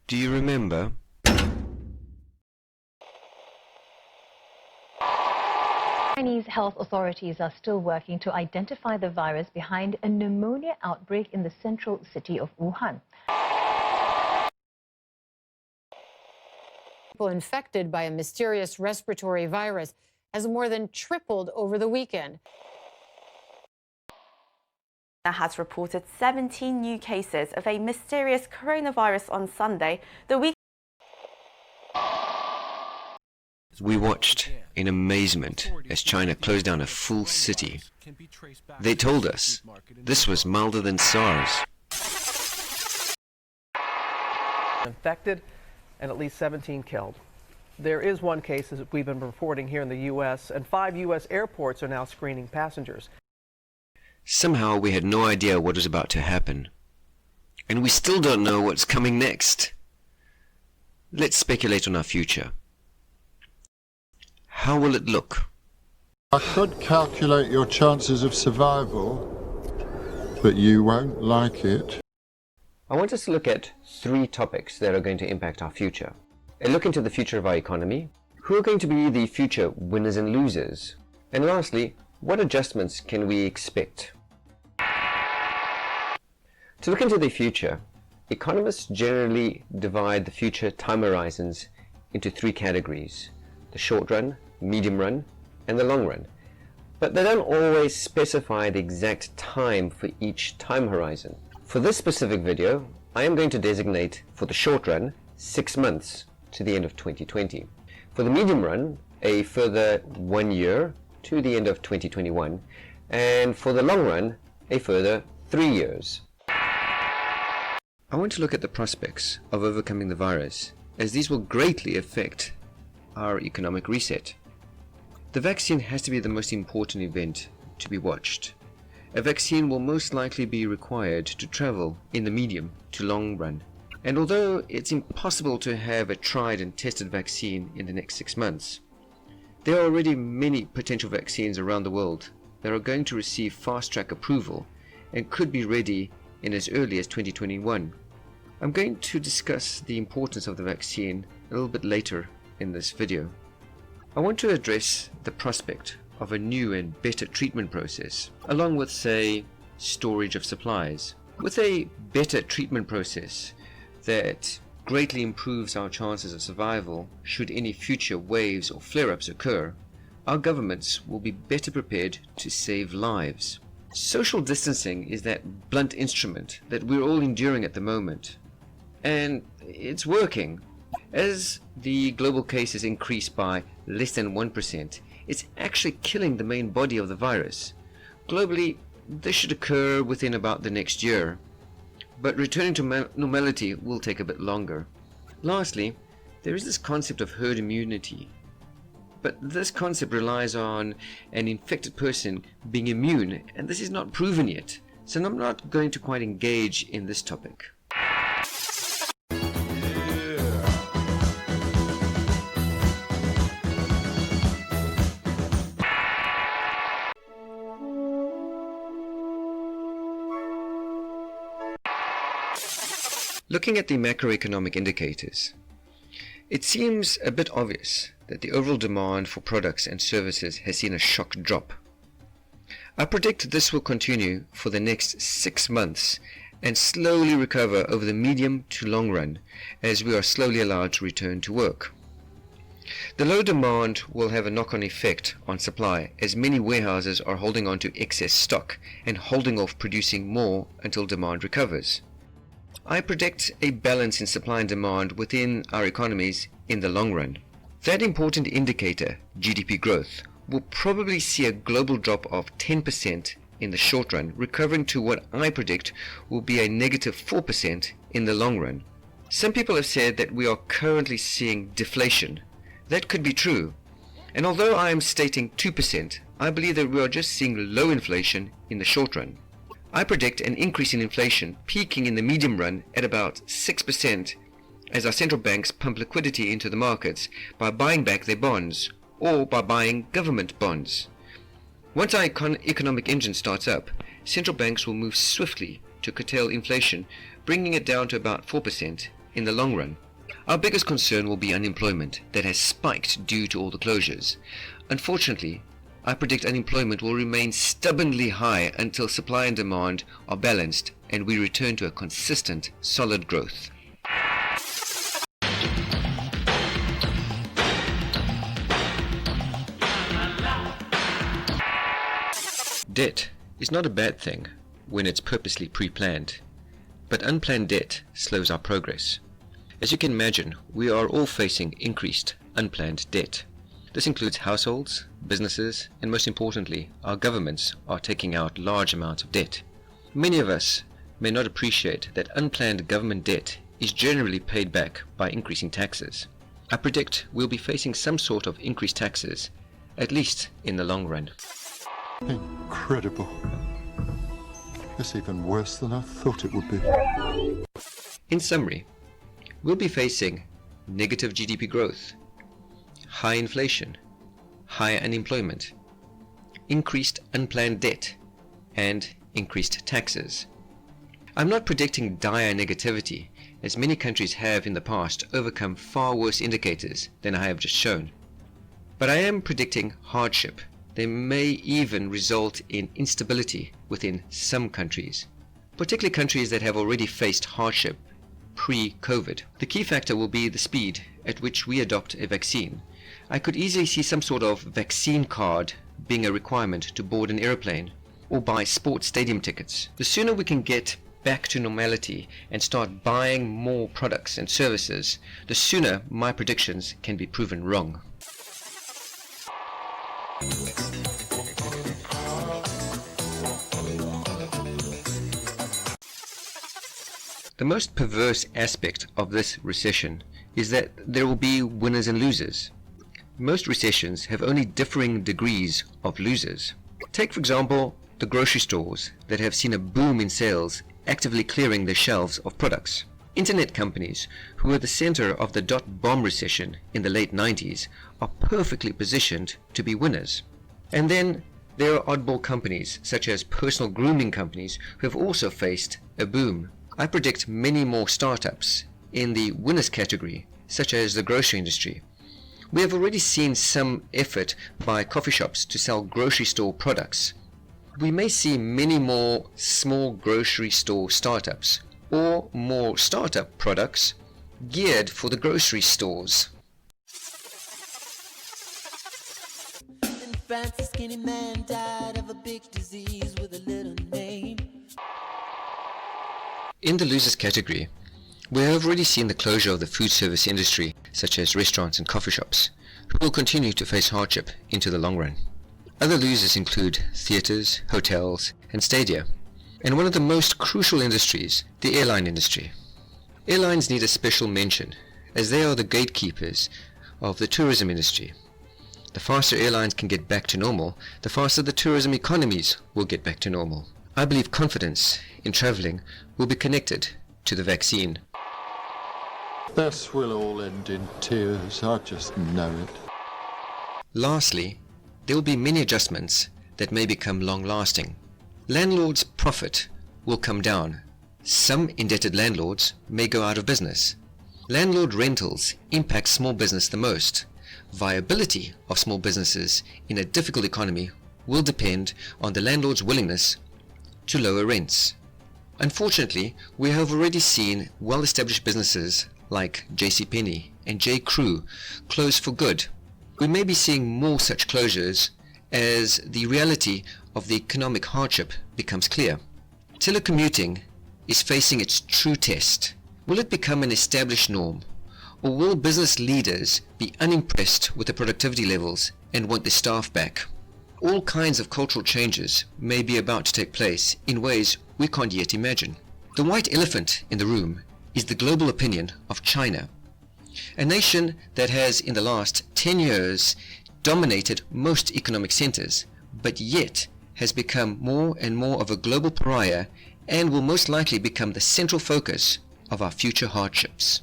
Do you remember? Chinese health authorities are still working to identify the virus behind a pneumonia outbreak in the central city of Wuhan. People infected by a mysterious respiratory virus has more than tripled over the weekend. Has reported 17 new cases of a mysterious coronavirus on Sunday. We watched in amazement as China closed down a full city. They told us this was milder than SARS. Infected and at least 17 killed. There is one case that we've been reporting here in the U.S., and 5 U.S. airports are now screening passengers. Somehow we had no idea what was about to happen. And we still don't know what's coming next. Let's speculate on our future. How will it look? I could calculate your chances of survival, but you won't like it. I want us to look at 3 topics that are going to impact our future. A look into the future of our economy, who are going to be the future winners and losers, and lastly, what adjustments can we expect? To look into the future, economists generally divide the future time horizons into 3 categories: the short run, medium run, and the long run. But they don't always specify the exact time for each time horizon. For this specific video, I am going to designate for the short run 6 months to the end of 2020. For the medium run, a further 1 year to the end of 2021, and for the long run, a further 3 years. I want to look at the prospects of overcoming the virus, as these will greatly affect our economic reset. The vaccine has to be the most important event to be watched. A vaccine will most likely be required to travel in the medium to long run. And although it's impossible to have a tried and tested vaccine in the next 6 months, there are already many potential vaccines around the world that are going to receive fast-track approval and could be ready in as early as 2021. I'm going to discuss the importance of the vaccine a little bit later in this video. I want to address the prospect of a new and better treatment process, along with, say, storage of supplies. With a better treatment process that greatly improves our chances of survival should any future waves or flare-ups occur, our governments will be better prepared to save lives. Social distancing is that blunt instrument that we're all enduring at the moment, and it's working. As the global cases increase by less than 1%, it's actually killing the main body of the virus. Globally, this should occur within about the next year, but returning to normality will take a bit longer. Lastly, there is this concept of herd immunity. But this concept relies on an infected person being immune, and this is not proven yet, so I'm not going to quite engage in this topic. Looking at the macroeconomic indicators, it seems a bit obvious that the overall demand for products and services has seen a shock drop. I predict this will continue for the next 6 months and slowly recover over the medium to long run as we are slowly allowed to return to work. The low demand will have a knock-on effect on supply, as many warehouses are holding on to excess stock and holding off producing more until demand recovers. I predict a balance in supply and demand within our economies in the long run. That important indicator, GDP growth, will probably see a global drop of 10% in the short run, recovering to what I predict will be a negative 4% in the long run. Some people have said that we are currently seeing deflation. That could be true. And although I am stating 2%, I believe that we are just seeing low inflation in the short run. I predict an increase in inflation peaking in the medium run at about 6% as our central banks pump liquidity into the markets by buying back their bonds or by buying government bonds. Once our economic engine starts up, central banks will move swiftly to curtail inflation, bringing it down to about 4%, in the long run. Our biggest concern will be unemployment that has spiked due to all the closures. Unfortunately, I predict unemployment will remain stubbornly high until supply and demand are balanced and we return to a consistent, solid growth. Debt is not a bad thing when it's purposely pre-planned, but unplanned debt slows our progress. As you can imagine, we are all facing increased unplanned debt. This includes households, businesses, and most importantly, our governments are taking out large amounts of debt. Many of us may not appreciate that unplanned government debt is generally paid back by increasing taxes. I predict we'll be facing some sort of increased taxes, at least in the long run. Incredible. It's even worse than I thought it would be. In summary, we'll be facing negative GDP growth, high inflation, high unemployment, increased unplanned debt, and increased taxes. I'm not predicting dire negativity, as many countries have in the past overcome far worse indicators than I have just shown. But I am predicting hardship. They may even result in instability within some countries, particularly countries that have already faced hardship pre-COVID. The key factor will be the speed at which we adopt a vaccine. I could easily see some sort of vaccine card being a requirement to board an airplane or buy sports stadium tickets. The sooner we can get back to normality and start buying more products and services, the sooner my predictions can be proven wrong. The most perverse aspect of this recession is that there will be winners and losers. Most recessions have only differing degrees of losers. Take, for example, the grocery stores that have seen a boom in sales actively clearing their shelves of products. Internet companies, who were the center of the dot-bomb recession in the late 90s, are perfectly positioned to be winners. And then there are oddball companies, such as personal grooming companies, who have also faced a boom. I predict many more startups in the winners category, such as the grocery industry. We have already seen some effort by coffee shops to sell grocery store products. We may see many more small grocery store startups or more startup products geared for the grocery stores. In France, a skinny man died of a big disease with a little name. In the losers category, we have already seen the closure of the food service industry, such as restaurants and coffee shops, who will continue to face hardship into the long run. Other losers include theaters, hotels, and stadia, and one of the most crucial industries, the airline industry. Airlines need a special mention, as they are the gatekeepers of the tourism industry. The faster airlines can get back to normal, the faster the tourism economies will get back to normal. I believe confidence in traveling will be connected to the vaccine. This will all end in tears, I just know it. Lastly, there will be many adjustments that may become long-lasting. Landlords' profit will come down. Some indebted landlords may go out of business. Landlord rentals impact small business the most. Viability of small businesses in a difficult economy will depend on the landlord's willingness to lower rents. Unfortunately, we have already seen well-established businesses like JCPenney and J.Crew close for good. We may be seeing more such closures as the reality of the economic hardship becomes clear. Telecommuting is facing its true test. Will it become an established norm, or will business leaders be unimpressed with the productivity levels and want their staff back? All kinds of cultural changes may be about to take place in ways we can't yet imagine. The white elephant in the room is the global opinion of China, a nation that has in the last 10 years dominated most economic centers, but yet has become more and more of a global pariah and will most likely become the central focus of our future hardships.